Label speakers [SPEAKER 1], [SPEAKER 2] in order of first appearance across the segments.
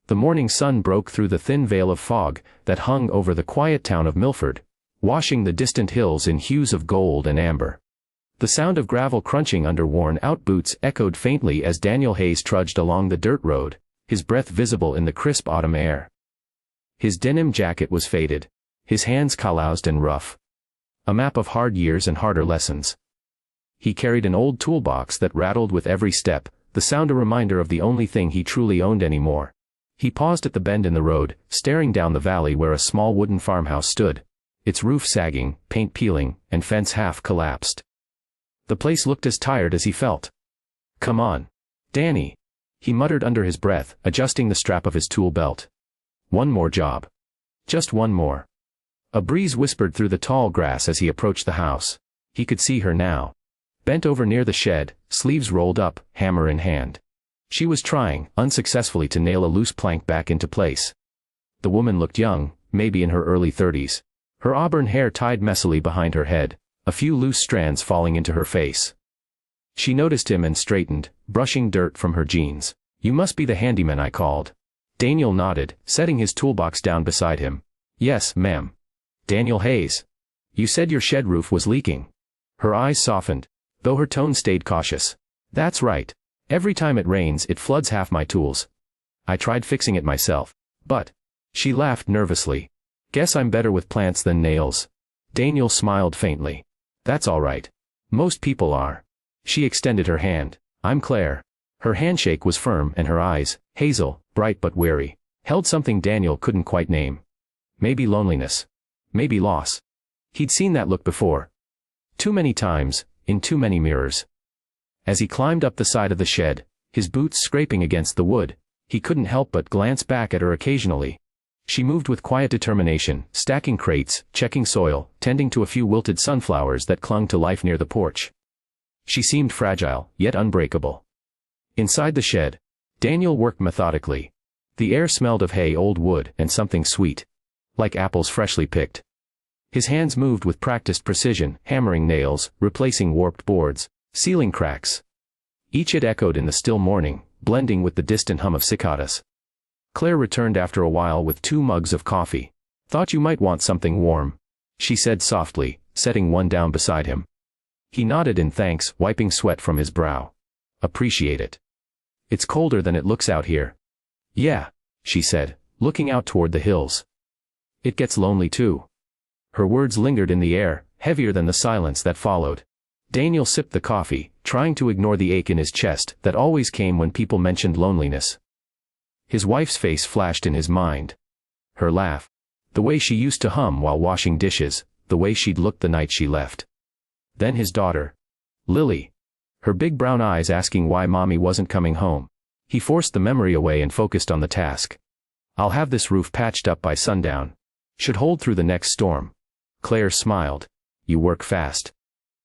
[SPEAKER 1] The morning sun broke through the thin veil of fog that hung over the quiet town of Milford, washing the distant hills in hues of gold and amber. The sound of gravel crunching under worn-out boots echoed faintly as Daniel Hayes trudged along the dirt road, his breath visible in the crisp autumn air. His denim jacket was faded, his hands calloused and rough. A map of hard years and harder lessons. He carried an old toolbox that rattled with every step, the sound a reminder of the only thing he truly owned anymore. He paused at the bend in the road, staring down the valley where a small wooden farmhouse stood, its roof sagging, paint peeling, and fence half collapsed. The place looked as tired as he felt. "Come on, Danny," he muttered under his breath, adjusting the strap of his tool belt. "One more job. Just one more." A breeze whispered through the tall grass as he approached the house. He could see her now. Bent over near the shed, sleeves rolled up, hammer in hand. She was trying, unsuccessfully, to nail a loose plank back into place. The woman looked young, maybe in her early 30s. Her auburn hair tied messily behind her head, a few loose strands falling into her face. She noticed him and straightened, brushing dirt from her jeans. "You must be the handyman I called." Daniel nodded, setting his toolbox down beside him. "Yes, ma'am." "Daniel Hayes. You said your shed roof was leaking." Her eyes softened, though her tone stayed cautious. "That's right. Every time it rains it floods half my tools. I tried fixing it myself, but..." She laughed nervously. "Guess I'm better with plants than nails." Daniel smiled faintly. "That's all right. Most people are." She extended her hand. "I'm Claire." Her handshake was firm and her eyes, hazel, bright but wary, held something Daniel couldn't quite name. Maybe loneliness. Maybe loss. He'd seen that look before. Too many times, in too many mirrors. As he climbed up the side of the shed, his boots scraping against the wood, he couldn't help but glance back at her occasionally. She moved with quiet determination, stacking crates, checking soil, tending to a few wilted sunflowers that clung to life near the porch. She seemed fragile, yet unbreakable. Inside the shed, Daniel worked methodically. The air smelled of hay, old wood, and something sweet. Like apples freshly picked. His hands moved with practiced precision, hammering nails, replacing warped boards, sealing cracks. Each had echoed in the still morning, blending with the distant hum of cicadas. Claire returned after a while with 2 mugs of coffee. "Thought you might want something warm," she said softly, setting one down beside him. He nodded in thanks, wiping sweat from his brow. "Appreciate it. It's colder than it looks out here." "Yeah," she said, looking out toward the hills. "It gets lonely too." Her words lingered in the air, heavier than the silence that followed. Daniel sipped the coffee, trying to ignore the ache in his chest that always came when people mentioned loneliness. His wife's face flashed in his mind. Her laugh. The way she used to hum while washing dishes, the way she'd looked the night she left. Then his daughter. Lily. Her big brown eyes asking why mommy wasn't coming home. He forced the memory away and focused on the task. "I'll have this roof patched up by sundown. Should hold through the next storm." Claire smiled. "You work fast."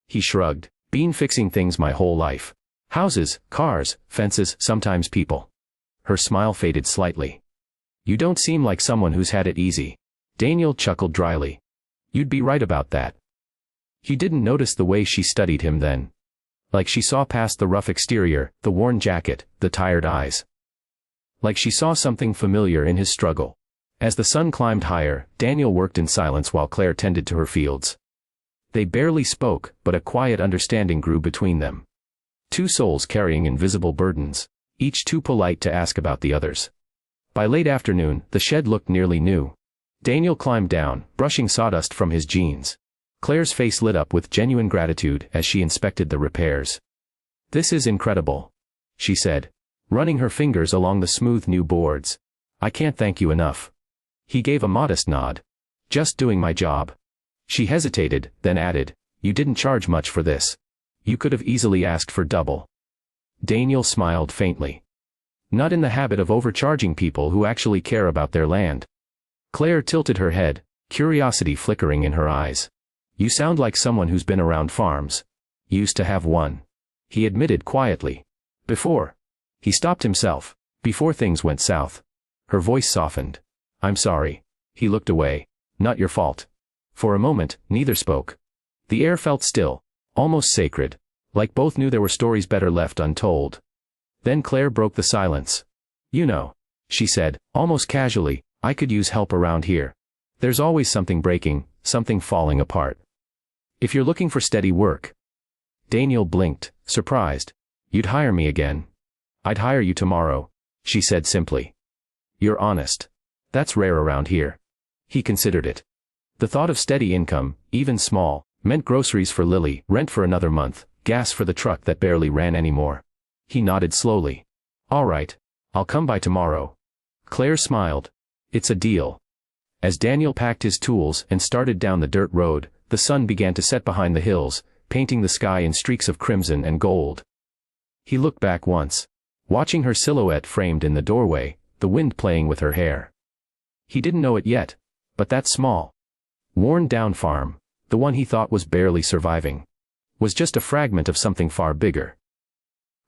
[SPEAKER 1] He shrugged. "Been fixing things my whole life. Houses, cars, fences, sometimes people." Her smile faded slightly. "You don't seem like someone who's had it easy." Daniel chuckled dryly. "You'd be right about that." He didn't notice the way she studied him then. Like she saw past the rough exterior, the worn jacket, the tired eyes. Like she saw something familiar in his struggle. As the sun climbed higher, Daniel worked in silence while Claire tended to her fields. They barely spoke, but a quiet understanding grew between them. 2 souls carrying invisible burdens, each too polite to ask about the others. By late afternoon, the shed looked nearly new. Daniel climbed down, brushing sawdust from his jeans. Claire's face lit up with genuine gratitude as she inspected the repairs. "This is incredible," she said, running her fingers along the smooth new boards. "I can't thank you enough." He gave a modest nod. "Just doing my job." She hesitated, then added, "You didn't charge much for this. You could have easily asked for double." Daniel smiled faintly. Not in the habit of overcharging people who actually care about their land. Claire tilted her head, curiosity flickering in her eyes. "You sound like someone who's been around farms." "Used to have one," he admitted quietly. "Before." He stopped himself. "Before things went south." Her voice softened. "I'm sorry." He looked away. "Not your fault." For a moment, neither spoke. The air felt still, almost sacred, like both knew there were stories better left untold. Then Claire broke the silence. "You know, she said, almost casually, I could use help around here. There's always something breaking, something falling apart. If you're looking for steady work. Daniel blinked, surprised. You'd hire me again? I'd hire you tomorrow, she said simply. You're honest. That's rare around here. He considered it. The thought of steady income, even small, meant groceries for Lily, rent for another month, gas for the truck that barely ran anymore. He nodded slowly. All right. I'll come by tomorrow. Claire smiled. It's a deal. As Daniel packed his tools and started down the dirt road, the sun began to set behind the hills, painting the sky in streaks of crimson and gold. He looked back once, watching her silhouette framed in the doorway, the wind playing with her hair. He didn't know it yet, but that small, worn-down farm, the one he thought was barely surviving, was just a fragment of something far bigger.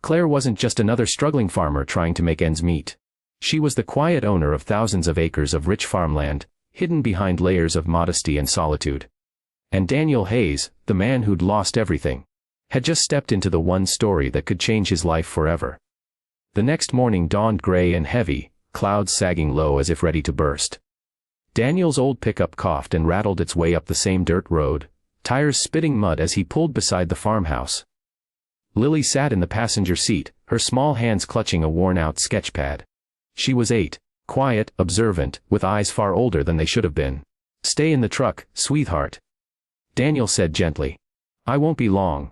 [SPEAKER 1] Claire wasn't just another struggling farmer trying to make ends meet. She was the quiet owner of thousands of acres of rich farmland, hidden behind layers of modesty and solitude. And Daniel Hayes, the man who'd lost everything, had just stepped into the one story that could change his life forever. The next morning dawned gray and heavy, clouds sagging low as if ready to burst. Daniel's old pickup coughed and rattled its way up the same dirt road, tires spitting mud as he pulled beside the farmhouse. Lily sat in the passenger seat, her small hands clutching a worn-out sketch pad. She was 8, quiet, observant, with eyes far older than they should have been. Stay in the truck, sweetheart. Daniel said gently. I won't be long.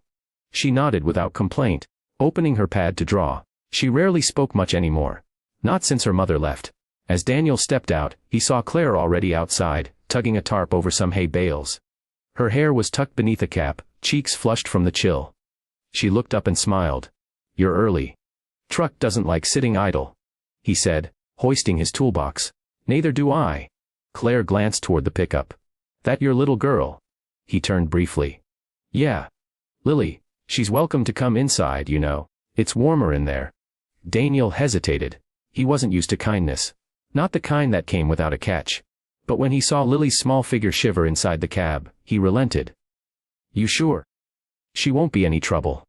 [SPEAKER 1] She nodded without complaint, opening her pad to draw. She rarely spoke much anymore. Not since her mother left. As Daniel stepped out, he saw Claire already outside, tugging a tarp over some hay bales. Her hair was tucked beneath a cap, cheeks flushed from the chill. She looked up and smiled. You're early. Truck doesn't like sitting idle, he said, hoisting his toolbox. Neither do I. Claire glanced toward the pickup. That your little girl? He turned briefly. Yeah. Lily, she's welcome to come inside, you know. It's warmer in there. Daniel hesitated. He wasn't used to kindness. Not the kind that came without a catch. But when he saw Lily's small figure shiver inside the cab, he relented. You sure? She won't be any trouble.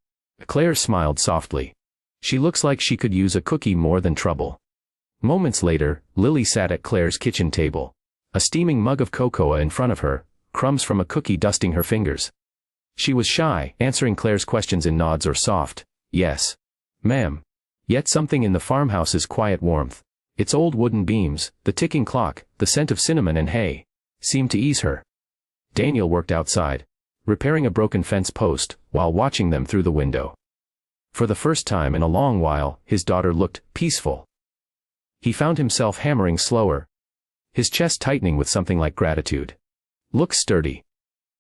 [SPEAKER 1] Claire smiled softly. She looks like she could use a cookie more than trouble. Moments later, Lily sat at Claire's kitchen table. A steaming mug of cocoa in front of her, crumbs from a cookie dusting her fingers. She was shy, answering Claire's questions in nods or soft, yes, ma'am. Yet something in the farmhouse's quiet warmth, its old wooden beams, the ticking clock, the scent of cinnamon and hay, seemed to ease her. Daniel worked outside, repairing a broken fence post, while watching them through the window. For the first time in a long while, his daughter looked peaceful. He found himself hammering slower, his chest tightening with something like gratitude. Looks sturdy,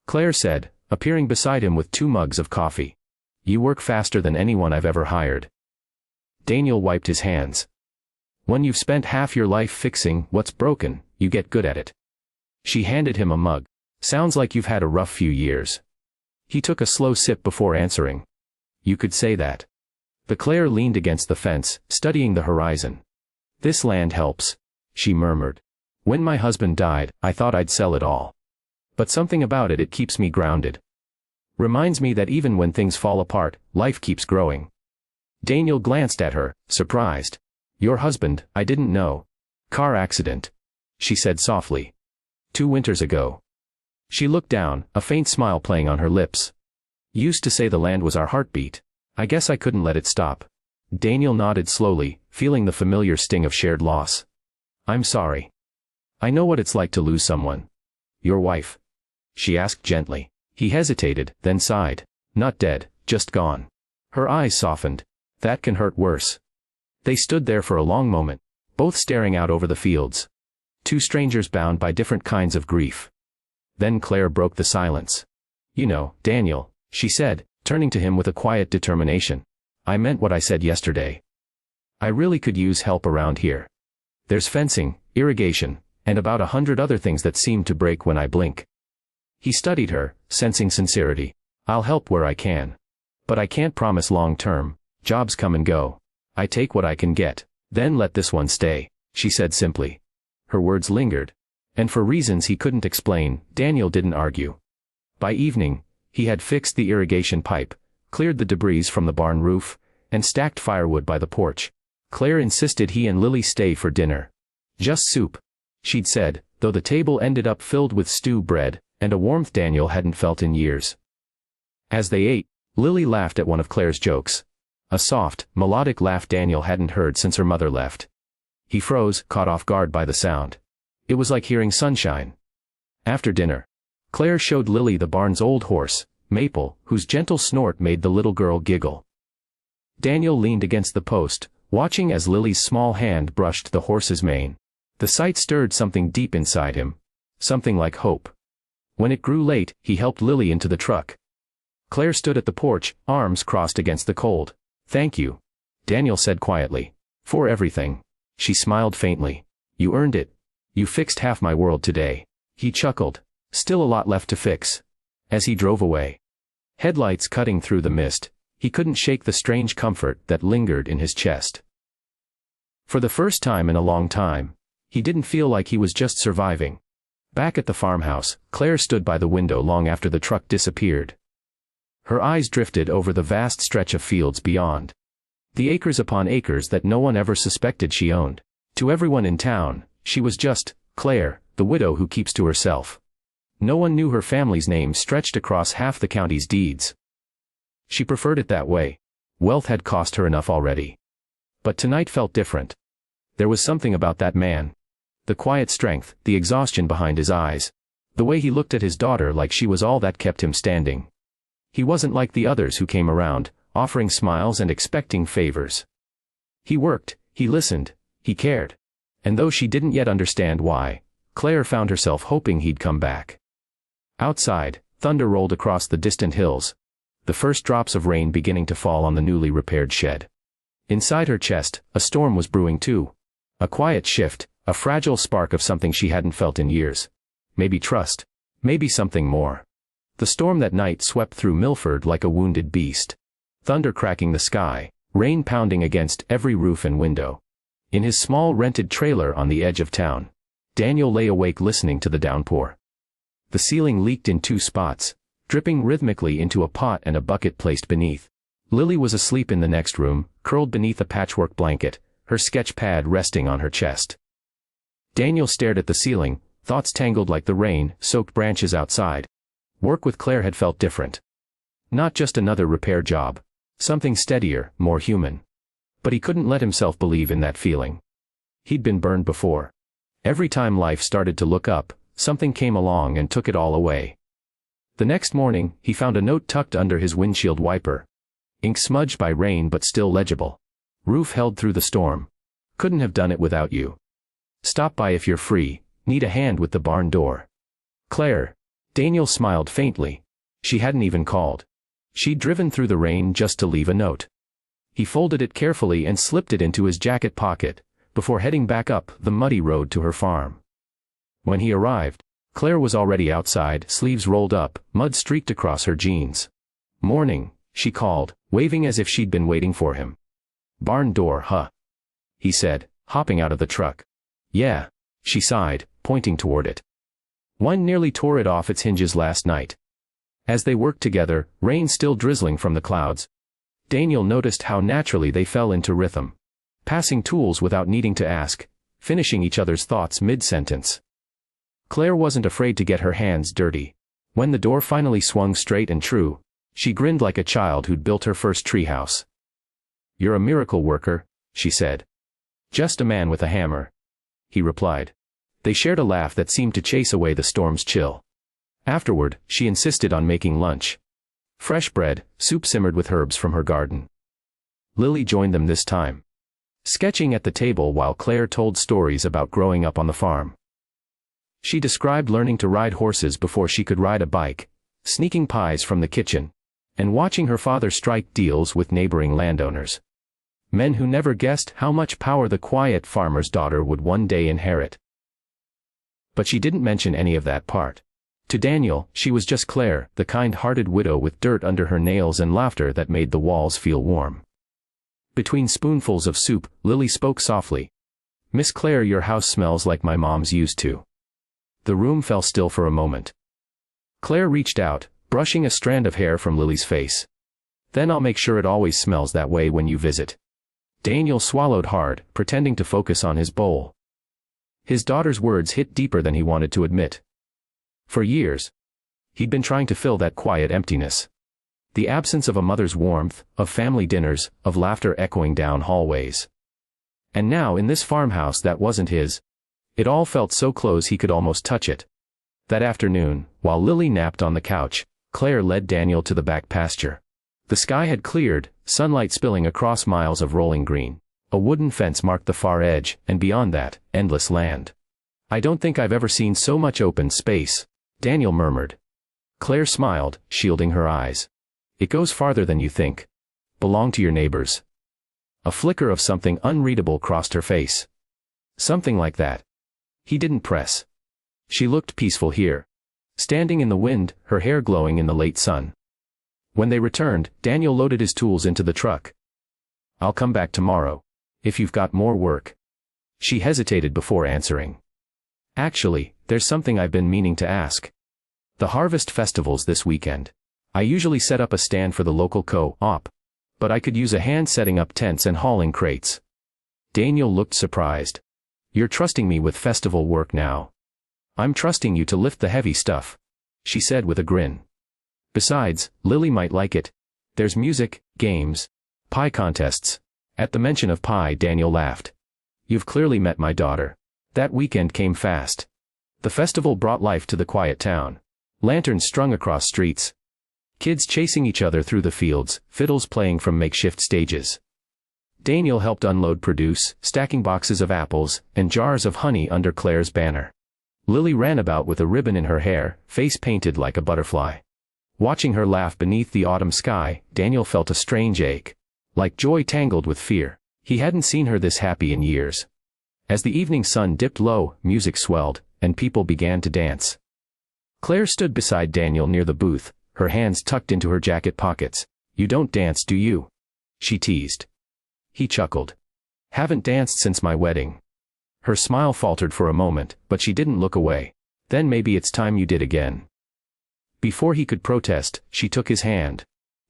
[SPEAKER 1] Claire said, appearing beside him with 2 mugs of coffee. You work faster than anyone I've ever hired. Daniel wiped his hands. When you've spent half your life fixing what's broken, you get good at it. She handed him a mug. Sounds like you've had a rough few years. He took a slow sip before answering. You could say that. But Claire leaned against the fence, studying the horizon. This land helps, she murmured. When my husband died, I thought I'd sell it all. But something about it keeps me grounded. Reminds me that even when things fall apart, life keeps growing. Daniel glanced at her, surprised. Your husband, I didn't know. Car accident, she said softly. 2 winters ago. She looked down, a faint smile playing on her lips. Used to say the land was our heartbeat. I guess I couldn't let it stop. Daniel nodded slowly, feeling the familiar sting of shared loss. I'm sorry. I know what it's like to lose someone. Your wife? She asked gently. He hesitated, then sighed. Not dead, just gone. Her eyes softened. That can hurt worse. They stood there for a long moment, both staring out over the fields. 2 strangers bound by different kinds of grief. Then Claire broke the silence. You know, Daniel, she said, turning to him with a quiet determination. I meant what I said yesterday. I really could use help around here. There's fencing, irrigation, and about 100 other things that seem to break when I blink. He studied her, sensing sincerity. I'll help where I can. But I can't promise long term. Jobs come and go. I take what I can get, then let this one stay, she said simply. Her words lingered. And for reasons he couldn't explain, Daniel didn't argue. By evening, he had fixed the irrigation pipe, cleared the debris from the barn roof, and stacked firewood by the porch. Claire insisted he and Lily stay for dinner. Just soup, she'd said, though the table ended up filled with stew bread, and a warmth Daniel hadn't felt in years. As they ate, Lily laughed at one of Claire's jokes. A soft, melodic laugh Daniel hadn't heard since her mother left. He froze, caught off guard by the sound. It was like hearing sunshine. After dinner, Claire showed Lily the barn's old horse, Maple, whose gentle snort made the little girl giggle. Daniel leaned against the post, watching as Lily's small hand brushed the horse's mane. The sight stirred something deep inside him. Something like hope. When it grew late, he helped Lily into the truck. Claire stood at the porch, arms crossed against the cold. "Thank you," Daniel said quietly. "For everything." She smiled faintly. "You earned it. You fixed half my world today." He chuckled. Still a lot left to fix. As he drove away, headlights cutting through the mist, he couldn't shake the strange comfort that lingered in his chest. For the first time in a long time, he didn't feel like he was just surviving. Back at the farmhouse, Claire stood by the window long after the truck disappeared. Her eyes drifted over the vast stretch of fields beyond. The acres upon acres that no one ever suspected she owned. To everyone in town, she was just Claire, the widow who keeps to herself. No one knew her family's name stretched across half the county's deeds. She preferred it that way. Wealth had cost her enough already. But tonight felt different. There was something about that man. The quiet strength, the exhaustion behind his eyes. The way he looked at his daughter like she was all that kept him standing. He wasn't like the others who came around, offering smiles and expecting favors. He worked, he listened, he cared. And though she didn't yet understand why, Claire found herself hoping he'd come back. Outside, thunder rolled across the distant hills, the first drops of rain beginning to fall on the newly repaired shed. Inside her chest, a storm was brewing too. A quiet shift, a fragile spark of something she hadn't felt in years. Maybe trust. Maybe something more. The storm that night swept through Milford like a wounded beast. Thunder cracking the sky, rain pounding against every roof and window. In his small rented trailer on the edge of town, Daniel lay awake listening to the downpour. The ceiling leaked in two spots, dripping rhythmically into a pot and a bucket placed beneath. Lily was asleep in the next room, curled beneath a patchwork blanket, her sketch pad resting on her chest. Daniel stared at the ceiling, thoughts tangled like the rain-soaked branches outside. Work with Claire had felt different. Not just another repair job. Something steadier, more human. But he couldn't let himself believe in that feeling. He'd been burned before. Every time life started to look up, something came along and took it all away. The next morning, he found a note tucked under his windshield wiper. Ink smudged by rain but still legible. Roof held through the storm. Couldn't have done it without you. Stop by if you're free, need a hand with the barn door. Claire. Daniel smiled faintly. She hadn't even called. She'd driven through the rain just to leave a note. He folded it carefully and slipped it into his jacket pocket, before heading back up the muddy road to her farm. When he arrived, Claire was already outside, sleeves rolled up, mud streaked across her jeans. "Morning," she called, waving as if she'd been waiting for him. "Barn door, huh?" he said, hopping out of the truck. "Yeah," she sighed, pointing toward it. "One nearly tore it off its hinges last night." As they worked together, rain still drizzling from the clouds, Daniel noticed how naturally they fell into rhythm. Passing tools without needing to ask, finishing each other's thoughts mid-sentence. Claire wasn't afraid to get her hands dirty. When the door finally swung straight and true, she grinned like a child who'd built her first treehouse. "You're a miracle worker," she said. "Just a man with a hammer," he replied. They shared a laugh that seemed to chase away the storm's chill. Afterward, she insisted on making lunch. Fresh bread, soup simmered with herbs from her garden. Lily joined them this time, sketching at the table while Claire told stories about growing up on the farm. She described learning to ride horses before she could ride a bike, sneaking pies from the kitchen, and watching her father strike deals with neighboring landowners. Men who never guessed how much power the quiet farmer's daughter would one day inherit. But she didn't mention any of that part. To Daniel, she was just Claire, the kind-hearted widow with dirt under her nails and laughter that made the walls feel warm. Between spoonfuls of soup, Lily spoke softly. "Miss Claire, your house smells like my mom's used to." The room fell still for a moment. Claire reached out, brushing a strand of hair from Lily's face. "Then I'll make sure it always smells that way when you visit." Daniel swallowed hard, pretending to focus on his bowl. His daughter's words hit deeper than he wanted to admit. For years, he'd been trying to fill that quiet emptiness. The absence of a mother's warmth, of family dinners, of laughter echoing down hallways. And now in this farmhouse that wasn't his, it all felt so close he could almost touch it. That afternoon, while Lily napped on the couch, Claire led Daniel to the back pasture. The sky had cleared, sunlight spilling across miles of rolling green. A wooden fence marked the far edge, and beyond that, endless land. "I don't think I've ever seen so much open space," Daniel murmured. Claire smiled, shielding her eyes. "It goes farther than you think. Belong to your neighbors." A flicker of something unreadable crossed her face. Something like that. He didn't press. She looked peaceful here. Standing in the wind, her hair glowing in the late sun. When they returned, Daniel loaded his tools into the truck. "I'll come back tomorrow. If you've got more work." She hesitated before answering. "Actually, there's something I've been meaning to ask. The harvest festival's this weekend. I usually set up a stand for the local co-op. But I could use a hand setting up tents and hauling crates." Daniel looked surprised. "You're trusting me with festival work now." "I'm trusting you to lift the heavy stuff," she said with a grin. "Besides, Lily might like it. There's music, games, pie contests." At the mention of pie, Daniel laughed. "You've clearly met my daughter." That weekend came fast. The festival brought life to the quiet town. Lanterns strung across streets. Kids chasing each other through the fields, fiddles playing from makeshift stages. Daniel helped unload produce, stacking boxes of apples, and jars of honey under Claire's banner. Lily ran about with a ribbon in her hair, face painted like a butterfly. Watching her laugh beneath the autumn sky, Daniel felt a strange ache. Like joy tangled with fear. He hadn't seen her this happy in years. As the evening sun dipped low, music swelled, and people began to dance. Claire stood beside Daniel near the booth, her hands tucked into her jacket pockets. "You don't dance, do you?" she teased. He chuckled. "Haven't danced since my wedding." Her smile faltered for a moment, but she didn't look away. "Then maybe it's time you did again." Before he could protest, she took his hand.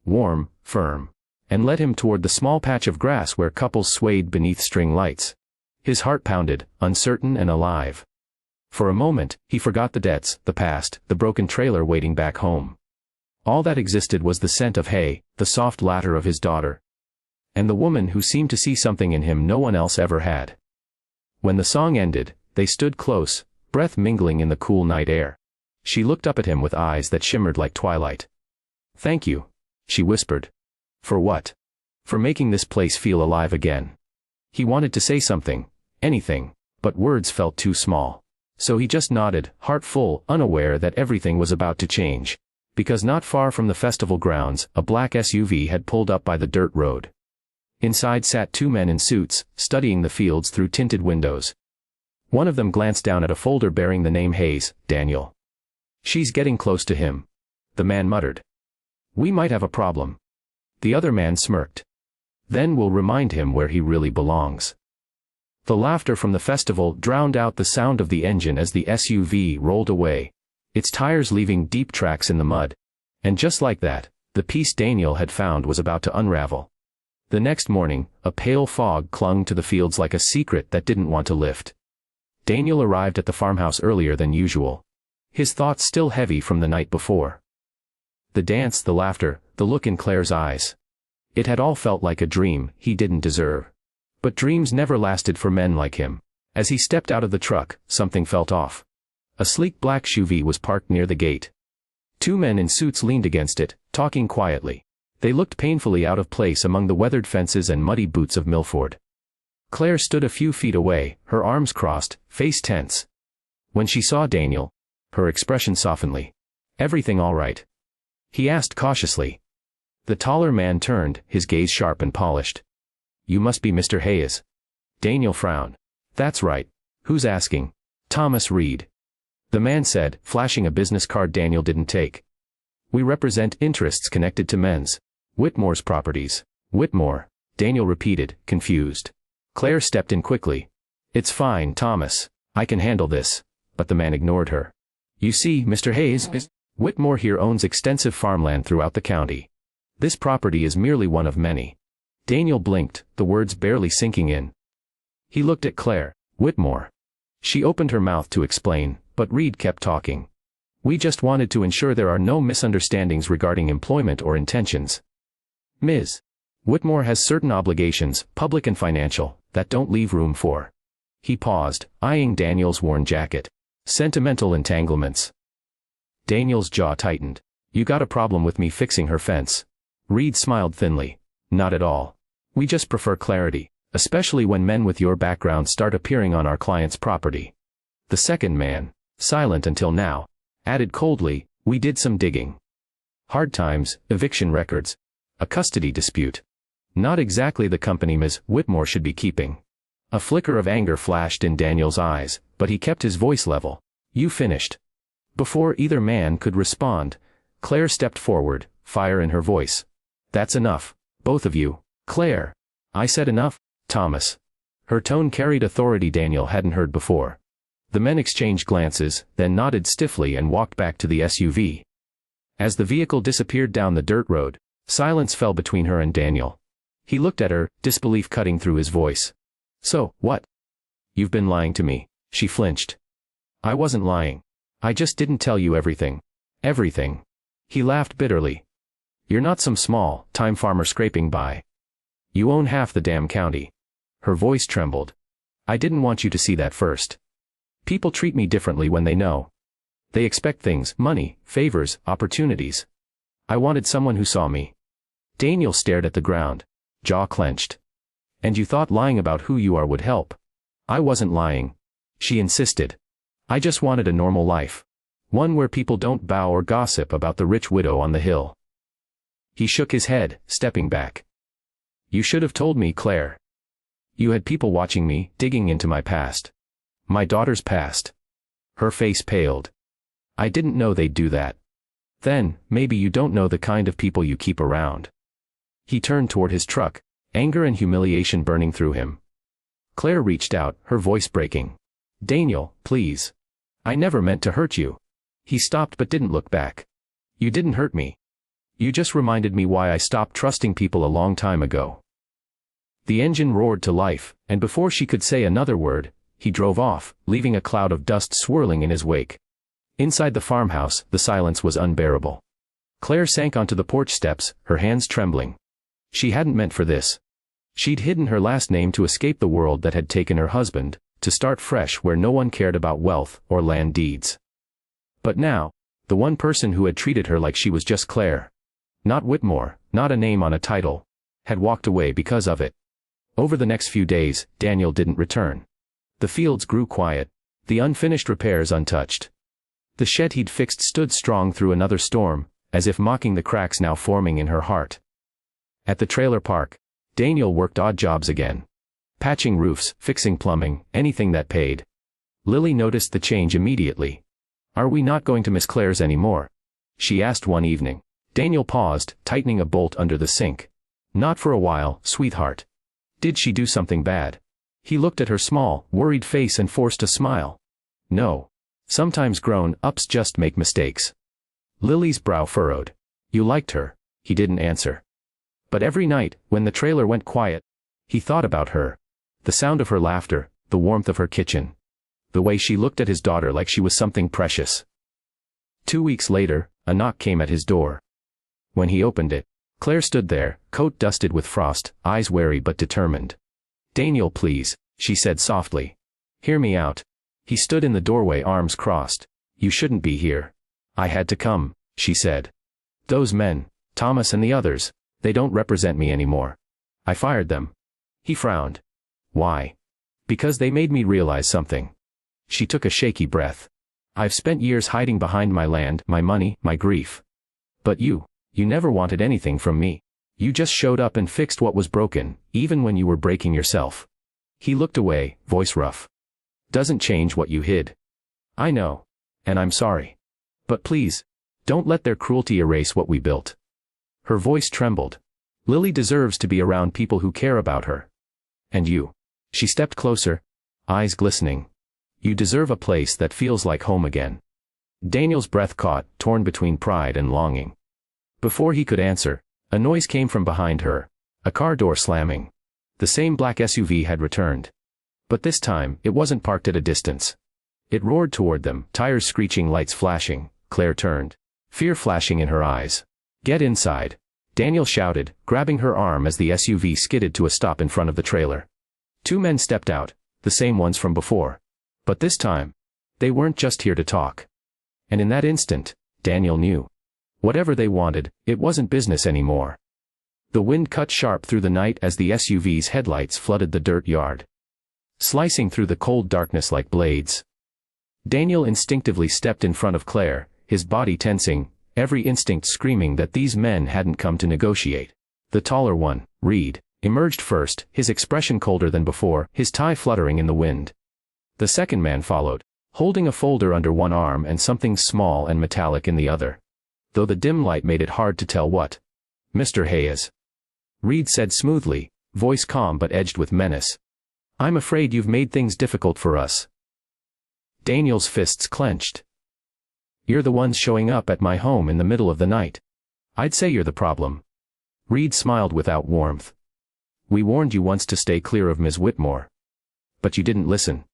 [SPEAKER 1] Warm, firm. And led him toward the small patch of grass where couples swayed beneath string lights. His heart pounded, uncertain and alive. For a moment, he forgot the debts, the past, the broken trailer waiting back home. All that existed was the scent of hay, the soft laughter of his daughter. And the woman who seemed to see something in him no one else ever had. When the song ended, they stood close, breath mingling in the cool night air. She looked up at him with eyes that shimmered like twilight. "Thank you," she whispered. "For what?" "For making this place feel alive again." He wanted to say something, anything, but words felt too small. So he just nodded, heart full, unaware that everything was about to change. Because not far from the festival grounds, a black SUV had pulled up by the dirt road. Inside sat two men in suits, studying the fields through tinted windows. One of them glanced down at a folder bearing the name Hayes, Daniel. "She's getting close to him," the man muttered. "We might have a problem." The other man smirked. "Then we'll remind him where he really belongs." The laughter from the festival drowned out the sound of the engine as the SUV rolled away, its tires leaving deep tracks in the mud. And just like that, the peace Daniel had found was about to unravel. The next morning, a pale fog clung to the fields like a secret that didn't want to lift. Daniel arrived at the farmhouse earlier than usual. His thoughts still heavy from the night before. The dance, the laughter, the look in Claire's eyes. It had all felt like a dream he didn't deserve. But dreams never lasted for men like him. As he stepped out of the truck, something felt off. A sleek black SUV was parked near the gate. Two men in suits leaned against it, talking quietly. They looked painfully out of place among the weathered fences and muddy boots of Milford. Claire stood a few feet away, her arms crossed, face tense. When she saw Daniel, her expression softened. "Everything all right?" he asked cautiously. The taller man turned, his gaze sharp and polished. "You must be Mr. Hayes." Daniel frowned. "That's right. Who's asking?" "Thomas Reed," the man said, flashing a business card Daniel didn't take. "We represent interests connected to men's Whitmore's properties." "Whitmore," Daniel repeated, confused. Claire stepped in quickly. "It's fine, Thomas. I can handle this." But the man ignored her. "You see, Mr. Hayes, Whitmore here owns extensive farmland throughout the county. This property is merely one of many. Daniel blinked, the words barely sinking in. He looked at Claire Whitmore. She opened her mouth to explain, but Reed kept talking. We just wanted to ensure there are no misunderstandings regarding employment or intentions. Ms. Whitmore has certain obligations, public and financial, that don't leave room for. He paused, eyeing Daniel's worn jacket. Sentimental entanglements. Daniel's jaw tightened. You got a problem with me fixing her fence? Reed smiled thinly. Not at all. We just prefer clarity, especially when men with your background start appearing on our client's property. The second man, silent until now, added coldly, we did some digging. Hard times, eviction records. A custody dispute. Not exactly the company Ms. Whitmore should be keeping. A flicker of anger flashed in Daniel's eyes, but he kept his voice level. You finished. Before either man could respond, Claire stepped forward, fire in her voice. That's enough, both of you. Claire. I said enough, Thomas. Her tone carried authority Daniel hadn't heard before. The men exchanged glances, then nodded stiffly and walked back to the SUV. As the vehicle disappeared down the dirt road, silence fell between her and Daniel. He looked at her, disbelief cutting through his voice. So, what? You've been lying to me. She flinched. I wasn't lying. I just didn't tell you everything. Everything. He laughed bitterly. You're not some small-time farmer scraping by. You own half the damn county. Her voice trembled. I didn't want you to see that first. People treat me differently when they know. They expect things, money, favors, opportunities. I wanted someone who saw me. Daniel stared at the ground, jaw clenched. And you thought lying about who you are would help. I wasn't lying. She insisted. I just wanted a normal life. One where people don't bow or gossip about the rich widow on the hill. He shook his head, stepping back. You should have told me, Claire. You had people watching me, digging into my past. My daughter's past. Her face paled. I didn't know they'd do that. Then, maybe you don't know the kind of people you keep around. He turned toward his truck, anger and humiliation burning through him. Claire reached out, her voice breaking. Daniel, please. I never meant to hurt you. He stopped but didn't look back. You didn't hurt me. You just reminded me why I stopped trusting people a long time ago. The engine roared to life, and before she could say another word, he drove off, leaving a cloud of dust swirling in his wake. Inside the farmhouse, the silence was unbearable. Claire sank onto the porch steps, her hands trembling. She hadn't meant for this. She'd hidden her last name to escape the world that had taken her husband, to start fresh where no one cared about wealth or land deeds. But now, the one person who had treated her like she was just Claire, not Whitmore, not a name on a title, had walked away because of it. Over the next few days, Daniel didn't return. The fields grew quiet, the unfinished repairs untouched. The shed he'd fixed stood strong through another storm, as if mocking the cracks now forming in her heart. At the trailer park, Daniel worked odd jobs again. Patching roofs, fixing plumbing, anything that paid. Lily noticed the change immediately. Are we not going to Miss Claire's anymore? She asked one evening. Daniel paused, tightening a bolt under the sink. Not for a while, sweetheart. Did she do something bad? He looked at her small, worried face and forced a smile. No. Sometimes grown-ups just make mistakes. Lily's brow furrowed. You liked her. He didn't answer. But every night, when the trailer went quiet, he thought about her. The sound of her laughter, the warmth of her kitchen. The way she looked at his daughter like she was something precious. 2 weeks later, a knock came at his door. When he opened it, Claire stood there, coat dusted with frost, eyes wary but determined. Daniel, please, she said softly. Hear me out. He stood in the doorway, arms crossed. You shouldn't be here. I had to come, she said. Those men, Thomas and the others, they don't represent me anymore. I fired them. He frowned. Why? Because they made me realize something. She took a shaky breath. I've spent years hiding behind my land, my money, my grief. But you never wanted anything from me. You just showed up and fixed what was broken, even when you were breaking yourself. He looked away, voice rough. Doesn't change what you hid. I know. And I'm sorry. But please, don't let their cruelty erase what we built. Her voice trembled. Lily deserves to be around people who care about her. And you. She stepped closer, eyes glistening. You deserve a place that feels like home again. Daniel's breath caught, torn between pride and longing. Before he could answer, a noise came from behind her, A car door slamming. The same black SUV had returned. But this time, it wasn't parked at a distance. It roared toward them, tires screeching, lights flashing. Claire turned. Fear flashing in her eyes. "Get inside," Daniel shouted, grabbing her arm as the SUV skidded to a stop in front of the trailer. Two men stepped out, the same ones from before. But this time, they weren't just here to talk. And in that instant, Daniel knew. Whatever they wanted, it wasn't business anymore. The wind cut sharp through the night as the SUV's headlights flooded the dirt yard, slicing through the cold darkness like blades. Daniel instinctively stepped in front of Claire, his body tensing, every instinct screaming that these men hadn't come to negotiate. The taller one, Reed, emerged first, his expression colder than before, his tie fluttering in the wind. The second man followed, holding a folder under one arm and something small and metallic in the other, though the dim light made it hard to tell what. "Mr. Hayes," Reed said smoothly, voice calm but edged with menace. "I'm afraid you've made things difficult for us." Daniel's fists clenched. "You're the ones showing up at my home in the middle of the night. I'd say you're the problem." Reed smiled without warmth. "We warned you once to stay clear of Ms. Whitmore. But you didn't listen."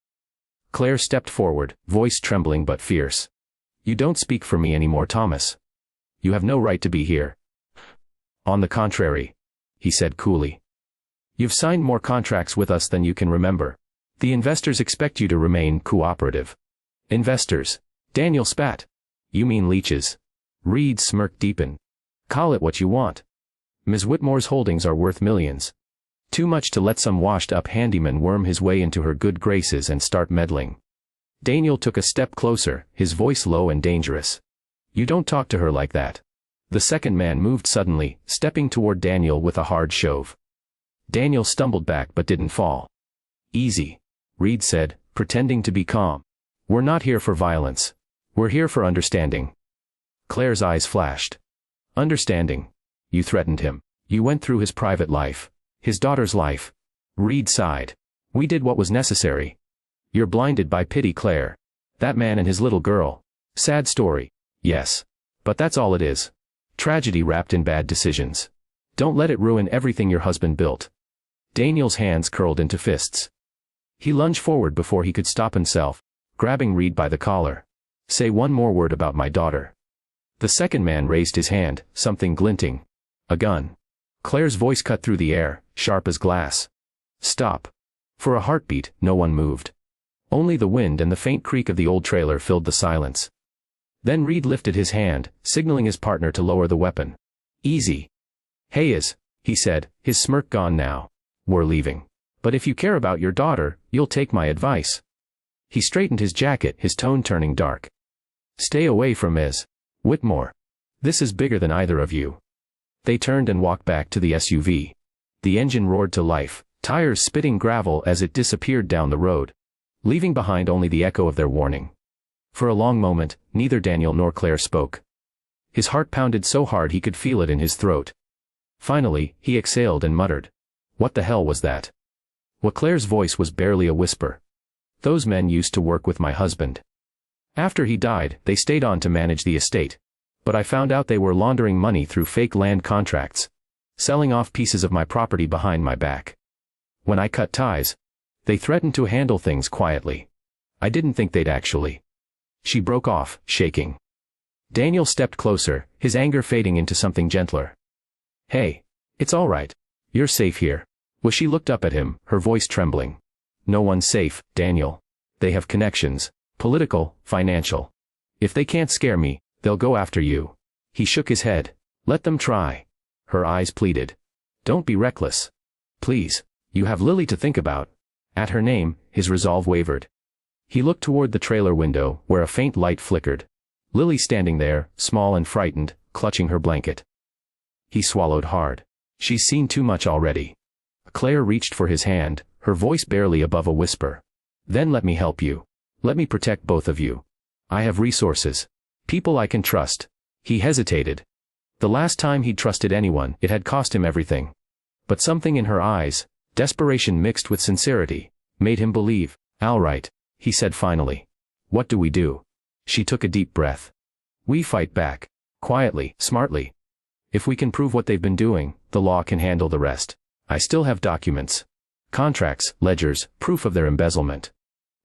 [SPEAKER 1] Claire stepped forward, voice trembling but fierce. "You don't speak for me anymore, Thomas. You have no right to be here." "On the contrary," he said coolly. "You've signed more contracts with us than you can remember. The investors expect you to remain cooperative." "Investors?" Daniel spat. "You mean leeches." Reed's smirk deepened. "Call it what you want. Ms. Whitmore's holdings are worth millions. Too much to let some washed-up handyman worm his way into her good graces and start meddling." Daniel took a step closer, his voice low and dangerous. "You don't talk to her like that." The second man moved suddenly, stepping toward Daniel with a hard shove. Daniel stumbled back but didn't fall. "Easy," Reed said, pretending to be calm. "We're not here for violence. We're here for understanding." Claire's eyes flashed. "Understanding? You threatened him. You went through his private life. His daughter's life." Reed sighed. "We did what was necessary. You're blinded by pity, Claire. That man and his little girl. Sad story. Yes. But that's all it is. Tragedy wrapped in bad decisions. Don't let it ruin everything your husband built." Daniel's hands curled into fists. He lunged forward before he could stop himself, grabbing Reed by the collar. "Say one more word about my daughter." The second man raised his hand, something glinting. "A gun." Claire's voice cut through the air, sharp as glass. "Stop." For a heartbeat, no one moved. Only the wind and the faint creak of the old trailer filled the silence. Then Reed lifted his hand, signaling his partner to lower the weapon. "Easy. Hayes," he said, his smirk gone now. "We're leaving. But if you care about your daughter, you'll take my advice." He straightened his jacket, his tone turning dark. "Stay away from Ms. Whitmore. This is bigger than either of you." They turned and walked back to the SUV. The engine roared to life, tires spitting gravel as it disappeared down the road, leaving behind only the echo of their warning. For a long moment, neither Daniel nor Claire spoke. His heart pounded so hard he could feel it in his throat. Finally, he exhaled and muttered, "What the hell was that?" What Claire's voice was barely a whisper. "Those men used to work with my husband. After he died, they stayed on to manage the estate. But I found out they were laundering money through fake land contracts, selling off pieces of my property behind my back. When I cut ties, they threatened to handle things quietly. I didn't think they'd actually." She broke off, shaking. Daniel stepped closer, his anger fading into something gentler. "Hey, it's all right. You're safe here." She looked up at him, her voice trembling. "No one's safe, Daniel. They have connections, political, financial. If they can't scare me, they'll go after you." He shook his head. "Let them try." Her eyes pleaded. "Don't be reckless. Please, you have Lily to think about." At her name, his resolve wavered. He looked toward the trailer window, where a faint light flickered. Lily standing there, small and frightened, clutching her blanket. He swallowed hard. "She's seen too much already." Claire reached for his hand, her voice barely above a whisper. "Then let me help you. Let me protect both of you. I have resources. People I can trust." He hesitated. The last time he'd trusted anyone, it had cost him everything. But something in her eyes, desperation mixed with sincerity, made him believe. "All right," he said finally. "What do we do?" She took a deep breath. "We fight back. Quietly, smartly. If we can prove what they've been doing, the law can handle the rest." I still have documents. Contracts, ledgers, proof of their embezzlement.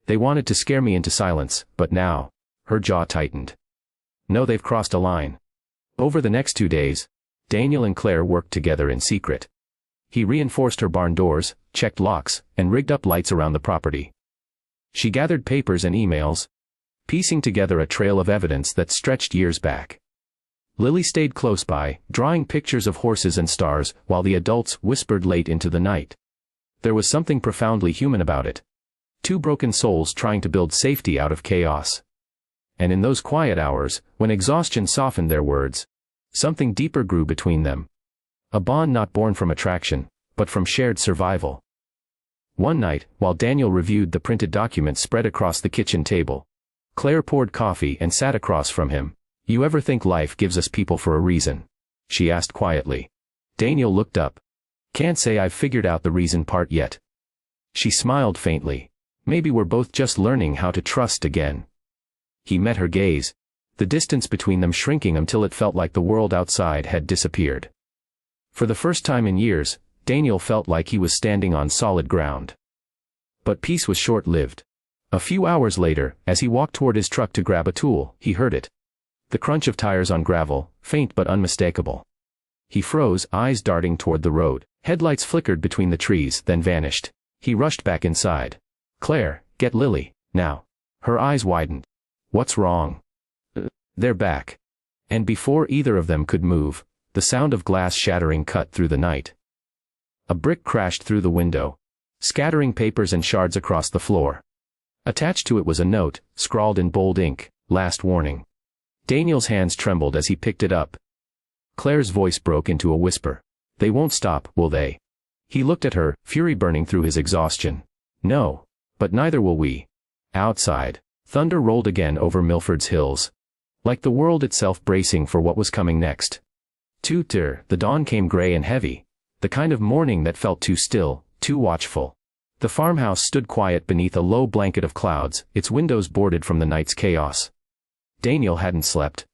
[SPEAKER 1] They wanted to scare me into silence, but now, her jaw tightened. No, they've crossed a line. Over the next 2 days, Daniel and Claire worked together in secret. He reinforced her barn doors, checked locks, and rigged up lights around the property. She gathered papers and emails, piecing together a trail of evidence that stretched years back. Lily stayed close by, drawing pictures of horses and stars, while the adults whispered late into the night. There was something profoundly human about it. Two broken souls trying to build safety out of chaos. And in those quiet hours, when exhaustion softened their words, something deeper grew between them. A bond not born from attraction, but from shared survival. One night, while Daniel reviewed the printed documents spread across the kitchen table, Claire poured coffee and sat across from him. You ever think life gives us people for a reason? She asked quietly. Daniel looked up. Can't say I've figured out the reason part yet. She smiled faintly. Maybe we're both just learning how to trust again. He met her gaze, the distance between them shrinking until it felt like the world outside had disappeared. For the first time in years, Daniel felt like he was standing on solid ground. But peace was short-lived. A few hours later, as he walked toward his truck to grab a tool, he heard it. The crunch of tires on gravel, faint but unmistakable. He froze, eyes darting toward the road. Headlights flickered between the trees, then vanished. He rushed back inside. Claire, get Lily, now. Her eyes widened. What's wrong? They're back. And before either of them could move, the sound of glass shattering cut through the night. A brick crashed through the window, scattering papers and shards across the floor. Attached to it was a note, scrawled in bold ink, last warning. Daniel's hands trembled as he picked it up. Claire's voice broke into a whisper. They won't stop, will they? He looked at her, fury burning through his exhaustion. No. But neither will we. Outside, thunder rolled again over Milford's hills, like the world itself bracing for what was coming next. The dawn came gray and heavy, the kind of morning that felt too still, too watchful. The farmhouse stood quiet beneath a low blanket of clouds, its windows boarded from the night's chaos. Daniel hadn't slept.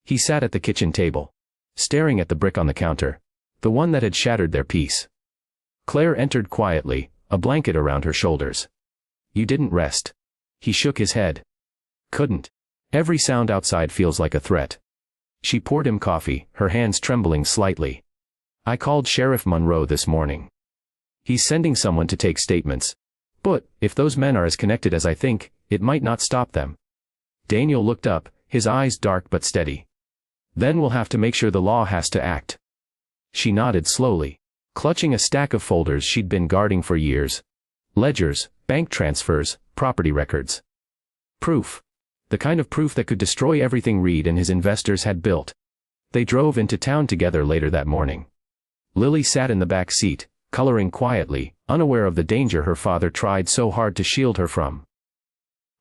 [SPEAKER 1] He sat at the kitchen table, staring at the brick on the counter, the one that had shattered their peace. Claire entered quietly, a blanket around her shoulders. You didn't rest. He shook his head. Couldn't. Every sound outside feels like a threat. She poured him coffee, her hands trembling slightly. I called Sheriff Monroe this morning. He's sending someone to take statements. But, if those men are as connected as I think, it might not stop them. Daniel looked up, his eyes dark but steady. Then we'll have to make sure the law has to act. She nodded slowly, clutching a stack of folders she'd been guarding for years. Ledgers, bank transfers, property records. Proof. The kind of proof that could destroy everything Reed and his investors had built. They drove into town together later that morning. Lily sat in the back seat, coloring quietly, unaware of the danger her father tried so hard to shield her from.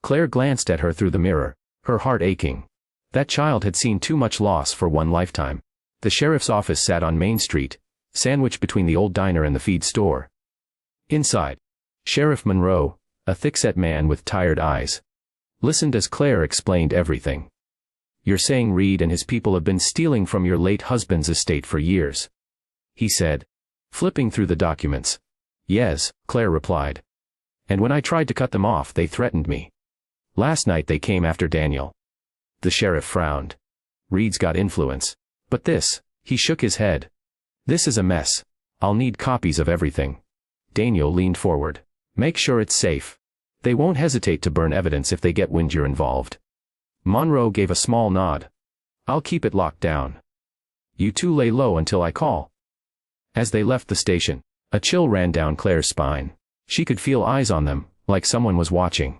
[SPEAKER 1] Claire glanced at her through the mirror, her heart aching. That child had seen too much loss for one lifetime. The sheriff's office sat on Main Street, sandwiched between the old diner and the feed store. Inside, Sheriff Monroe, a thick-set man with tired eyes, listened as Claire explained everything. You're saying Reed and his people have been stealing from your late husband's estate for years, he said, flipping through the documents. Yes, Claire replied. And when I tried to cut them off, they threatened me. Last night they came after Daniel. The sheriff frowned. Reed's got influence. But this, he shook his head. This is a mess. I'll need copies of everything. Daniel leaned forward. Make sure it's safe. They won't hesitate to burn evidence if they get wind you're involved. Monroe gave a small nod. I'll keep it locked down. You two lay low until I call. As they left the station, a chill ran down Claire's spine. She could feel eyes on them, like someone was watching.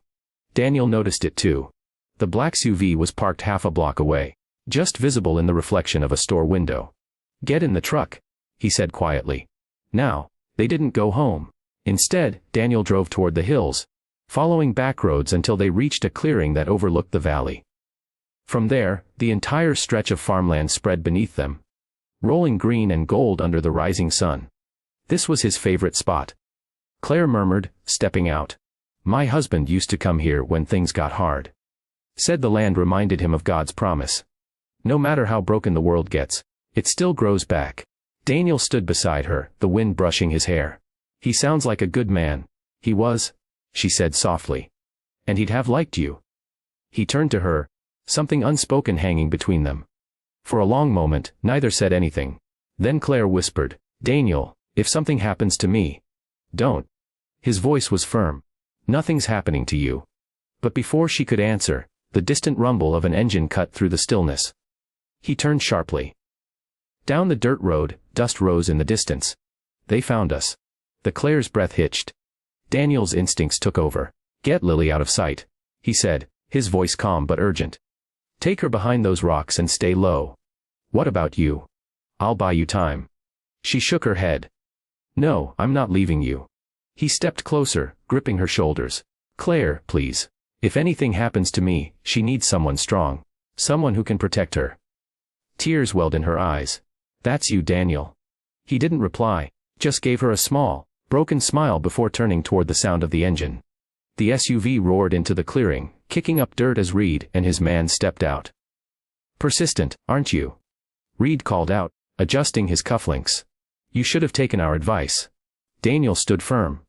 [SPEAKER 1] Daniel noticed it too. The black SUV was parked half a block away, just visible in the reflection of a store window. Get in the truck, he said quietly. Now, they didn't go home. Instead, Daniel drove toward the hills, following back roads until they reached a clearing that overlooked the valley. From there, the entire stretch of farmland spread beneath them, rolling green and gold under the rising sun. This was his favorite spot. Claire murmured, stepping out. My husband used to come here when things got hard. Said the land reminded him of God's promise. No matter how broken the world gets, it still grows back. Daniel stood beside her, the wind brushing his hair. He sounds like a good man. He was, she said softly. And he'd have liked you. He turned to her, something unspoken hanging between them. For a long moment, neither said anything. Then Claire whispered, Daniel, if something happens to me. Don't. His voice was firm. Nothing's happening to you. But before she could answer, the distant rumble of an engine cut through the stillness. He turned sharply. Down the dirt road, dust rose in the distance. They found us. The Claire's breath hitched. Daniel's instincts took over. Get Lily out of sight, he said, his voice calm but urgent. Take her behind those rocks and stay low. What about you? I'll buy you time. She shook her head. No, I'm not leaving you. He stepped closer, gripping her shoulders. Claire, please. If anything happens to me, she needs someone strong. Someone who can protect her. Tears welled in her eyes. That's you, Daniel. He didn't reply, just gave her a small, broken smile before turning toward the sound of the engine. The SUV roared into the clearing, kicking up dirt as Reed and his man stepped out. Persistent, aren't you? Reed called out, adjusting his cufflinks. You should have taken our advice. Daniel stood firm.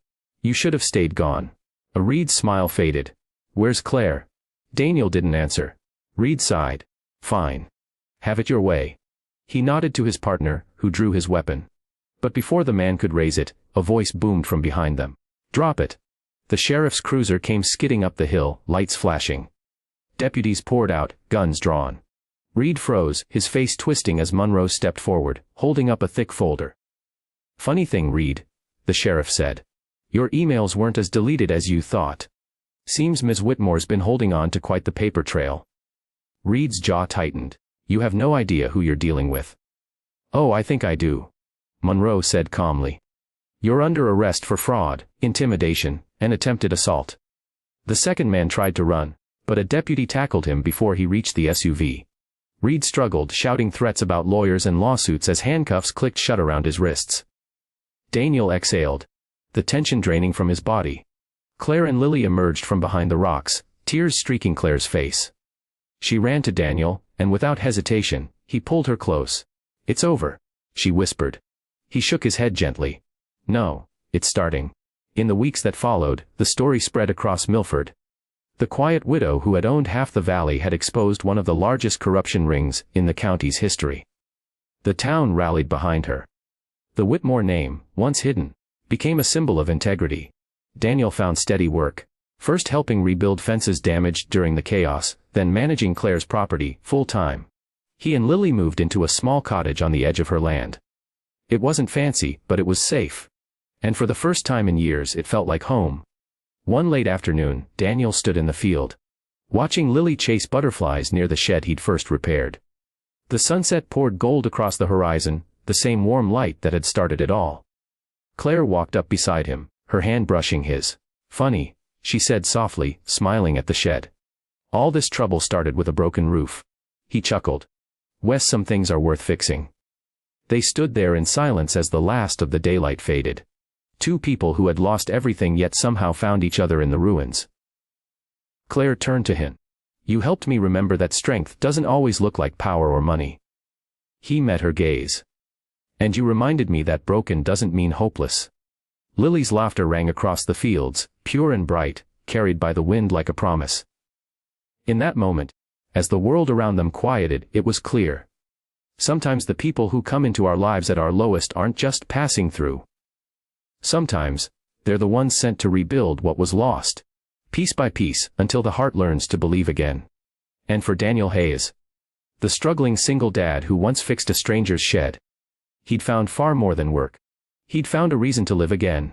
[SPEAKER 1] You should have stayed gone. Reed's smile faded. Where's Claire? Daniel didn't answer. Reed sighed. Fine. Have it your way. He nodded to his partner, who drew his weapon. But before the man could raise it, a voice boomed from behind them. Drop it. The sheriff's cruiser came skidding up the hill, lights flashing. Deputies poured out, guns drawn. Reed froze, his face twisting as Monroe stepped forward, holding up a thick folder. Funny thing, Reed, the sheriff said. Your emails weren't as deleted as you thought. Seems Ms. Whitmore's been holding on to quite the paper trail. Reed's jaw tightened. You have no idea who you're dealing with. Oh, I think I do. Monroe said calmly. You're under arrest for fraud, intimidation, and attempted assault. The second man tried to run, but a deputy tackled him before he reached the SUV. Reed struggled, shouting threats about lawyers and lawsuits as handcuffs clicked shut around his wrists. Daniel exhaled, the tension draining from his body. Claire and Lily emerged from behind the rocks, tears streaking Claire's face. She ran to Daniel, and without hesitation, he pulled her close. It's over, she whispered. He shook his head gently. No, it's starting. In the weeks that followed, the story spread across Milford. The quiet widow who had owned half the valley had exposed one of the largest corruption rings in the county's history. The town rallied behind her. The Whitmore name, once hidden, became a symbol of integrity. Daniel found steady work, first helping rebuild fences damaged during the chaos, then managing Claire's property, full-time. He and Lily moved into a small cottage on the edge of her land. It wasn't fancy, but it was safe. And for the first time in years it felt like home. One late afternoon, Daniel stood in the field, watching Lily chase butterflies near the shed he'd first repaired. The sunset poured gold across the horizon, the same warm light that had started it all. Claire walked up beside him, her hand brushing his. Funny, she said softly, smiling at the shed. All this trouble started with a broken roof. He chuckled. Wes, some things are worth fixing. They stood there in silence as the last of the daylight faded. Two people who had lost everything yet somehow found each other in the ruins. Claire turned to him. You helped me remember that strength doesn't always look like power or money. He met her gaze. And you reminded me that broken doesn't mean hopeless. Lily's laughter rang across the fields, pure and bright, carried by the wind like a promise. In that moment, as the world around them quieted, it was clear. Sometimes the people who come into our lives at our lowest aren't just passing through. Sometimes, they're the ones sent to rebuild what was lost, piece by piece, until the heart learns to believe again. And for Daniel Hayes, the struggling single dad who once fixed a stranger's shed, he'd found far more than work. He'd found a reason to live again.